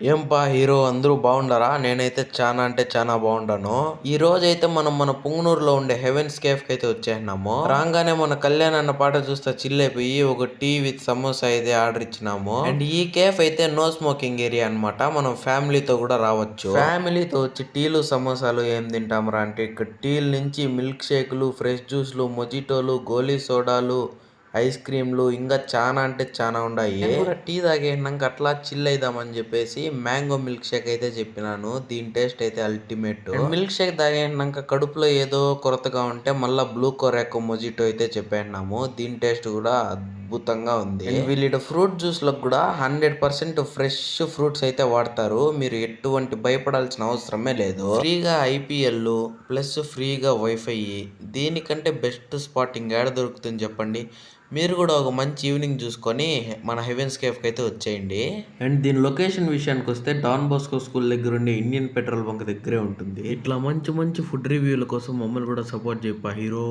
ఏంపా hero అందరూ బాగుండారా? నేనైతే చానా అంటే చానా బాగుండాను. ఈ రోజైతే మనం మన పుంగనూరులో ఉండే హెవెన్స్ కేఫ్ కి అయితే వచ్చేసినాము. రాగానే మన కళ్యాణ్ అన్న పాట చూస్తే చిల్ అయిపోయి ఒక టీ విత్ సమోసా అయితే ఆర్డర్ ఇచ్చినాము. అండ్ ఈ కేఫ్ అయితే నో స్మోకింగ్ ఏరియా అన్నమాట. మనం ఫ్యామిలీతో కూడా రావచ్చు. ఫ్యామిలీతో వచ్చి టీలు సమోసాలు ఏం తింటాంరా అంటే ఇక్కడ టీల నుంచి మిల్క్ షేకులు, ఫ్రెష్ జ్యూస్లు, మొజిటోలు, గోలీ సోడాలు, ఐస్ క్రీమ్లు ఇంకా చానా అంటే చానా ఉన్నాయి. నేను కూడా టీ తాగేసినాక అట్లా చిల్ అయిదామని చెప్పేసి మ్యాంగో మిల్క్ షేక్ అయితే చెప్పినాను. దీని టేస్ట్ అయితే అల్టిమేట్. మిల్క్ షేక్ తాగేసినాక కడుపులో ఏదో కొరతగా ఉంటే మళ్ళీ బ్లూ కొరాకో మొజిటో అయితే చెప్పేసినాము. దీని టేస్ట్ కూడా అద్భుతంగా ఉంది. వీళ్ళ ఫ్రూట్ జ్యూస్ లో కూడా 100% ఫ్రెష్ ఫ్రూట్స్ అయితే వాడతారు. మీరు ఎటువంటి భయపడాల్సిన అవసరమే లేదు. ఫ్రీగా ఐపీఎల్ ప్లస్ ఫ్రీగా వైఫై, దీనికంటే బెస్ట్ స్పాటింగ్ ఏడ దొరుకుతుంది చెప్పండి. మీరు కూడా ఒక మంచి ఈవినింగ్ చూసుకొని మన హెవెన్స్ కేఫ్కి అయితే వచ్చేయండి. అండ్ దీని లొకేషన్ విషయానికి వస్తే డాన్ బోస్కో స్కూల్ దగ్గర ఉండే ఇండియన్ పెట్రోల్ బంక్ దగ్గరే ఉంటుంది. ఇట్లా మంచి మంచి ఫుడ్ రివ్యూల కోసం మమ్మల్ని కూడా సపోర్ట్ చేయప్ప హీరో.